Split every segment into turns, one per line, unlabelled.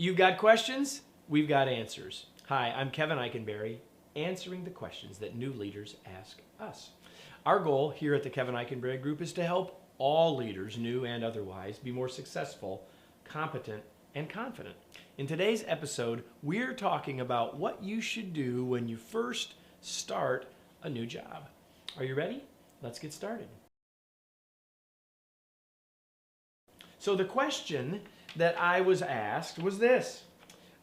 You've got questions, we've got answers. Hi, I'm Kevin Eikenberry, answering the questions that new leaders ask us. Our goal here at the Kevin Eikenberry Group is to help all leaders, new and otherwise, be more successful, competent, and confident. In today's episode, we're talking about what you should do when you first start a new job. Are you ready? Let's get started. So the question that I was asked was this.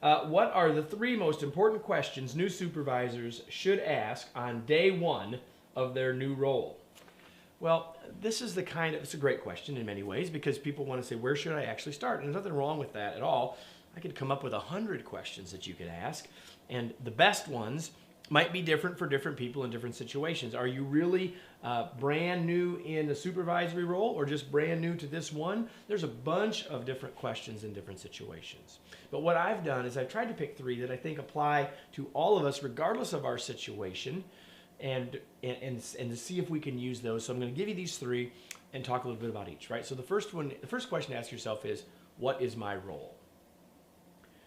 What are the three most important questions new supervisors should ask on day one of their new role? Well, this is it's a great question in many ways because people want to say, where should I actually start? And there's nothing wrong with that at all. I could come up with 100 questions that you could ask, and the best ones might be different for different people in different situations. Are you really brand new in the supervisory role or just brand new to this one? There's a bunch of different questions in different situations. But what I've done is I've tried to pick three that I think apply to all of us regardless of our situation and to see if we can use those. So I'm going to give you these three and talk a little bit about each, right? So the first question to ask yourself is, what is my role?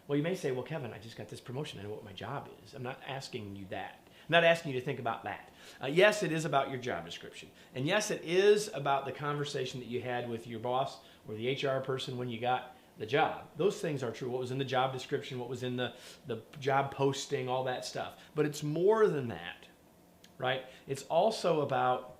Well, you may say, well, Kevin, I just got this promotion. I know what my job is. I'm not asking you that. I'm not asking you to think about that. Yes, it is about your job description. And yes, it is about the conversation that you had with your boss or the HR person when you got the job. Those things are true. What was in the job description, what was in the job posting, all that stuff. But it's more than that, right? It's also about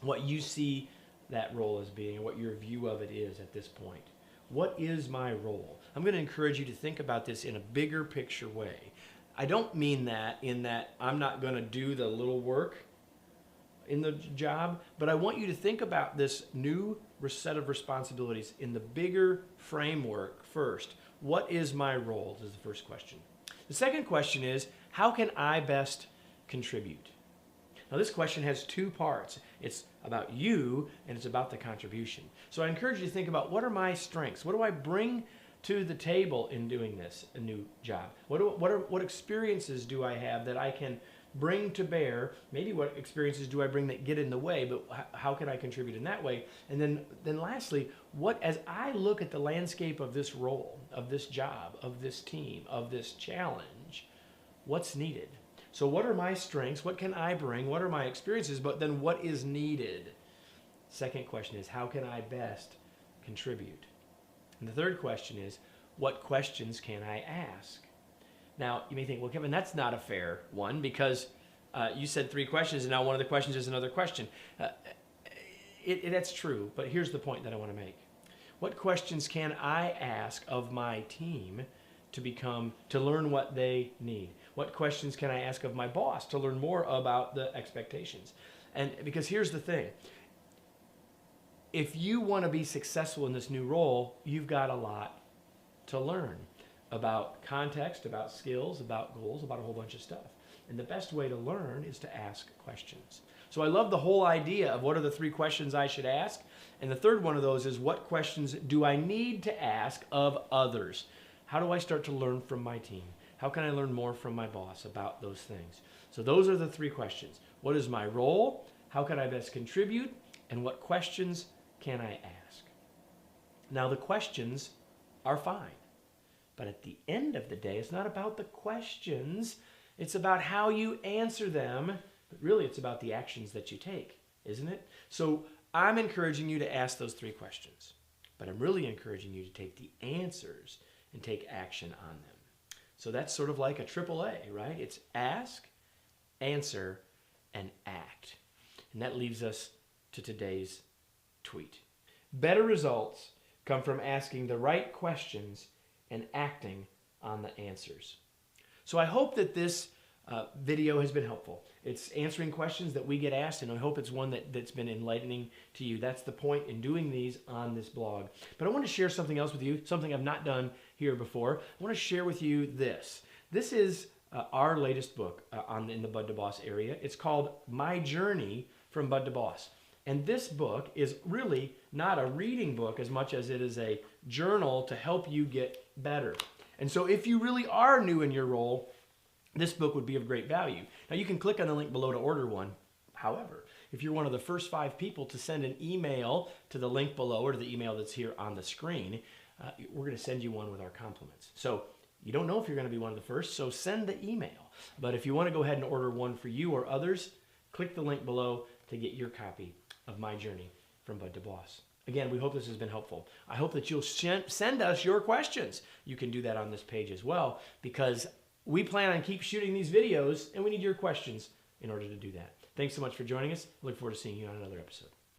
what you see that role as being and what your view of it is at this point. What is my role? I'm going to encourage you to think about this in a bigger picture way. I don't mean that in that I'm not going to do the little work in the job, but I want you to think about this new set of responsibilities in the bigger framework first. What is my role is the first question. The second question is, how can I best contribute? Now this question has two parts. It's about you and it's about the contribution. So I encourage you to think about, what are my strengths? What do I bring to the table in doing this, a new job? What experiences do I have that I can bring to bear? Maybe what experiences do I bring that get in the way, but how can I contribute in that way? And then lastly, as I look at the landscape of this role, of this job, of this team, of this challenge, what's needed? So what are my strengths? What can I bring? What are my experiences? But then what is needed? Second question is, how can I best contribute? And the third question is, what questions can I ask? Now, you may think, well, Kevin, that's not a fair one because you said three questions and now one of the questions is another question. That's true, but here's the point that I want to make. What questions can I ask of my team to learn what they need? What questions can I ask of my boss to learn more about the expectations? And because here's the thing. If you want to be successful in this new role, you've got a lot to learn about context, about skills, about goals, about a whole bunch of stuff. And the best way to learn is to ask questions. So I love the whole idea of what are the three questions I should ask. And the third one of those is, what questions do I need to ask of others? How do I start to learn from my team? How can I learn more from my boss about those things? So those are the three questions. What is my role? How can I best contribute? And what questions can I ask? Now the questions are fine, but at the end of the day, it's not about the questions. It's about how you answer them, but really it's about the actions that you take, isn't it? So I'm encouraging you to ask those three questions, but I'm really encouraging you to take the answers and take action on them. So that's sort of like a AAA, right? It's ask, answer, and act. And that leaves us to today's tweet. Better results come from asking the right questions and acting on the answers. So I hope that this video has been helpful. It's answering questions that we get asked, and I hope it's one that's been enlightening to you. That's the point in doing these on this blog. But I want to share something else with you, something I've not done here before. I want to share with you this. This is our latest book in the Bud to Boss area. It's called My Journey from Bud to Boss. And this book is really not a reading book as much as it is a journal to help you get better. And so if you really are new in your role, this book would be of great value. Now you can click on the link below to order one. However, if you're one of the first 5 people to send an email to the link below or to the email that's here on the screen, we're going to send you one with our compliments. So you don't know if you're going to be one of the first, so send the email. But if you want to go ahead and order one for you or others, click the link below to get your copy of My Journey from Bud to Boss. Again, we hope this has been helpful. I hope that you'll send us your questions. You can do that on this page as well, because we plan on keep shooting these videos, and we need your questions in order to do that. Thanks so much for joining us. Look forward to seeing you on another episode.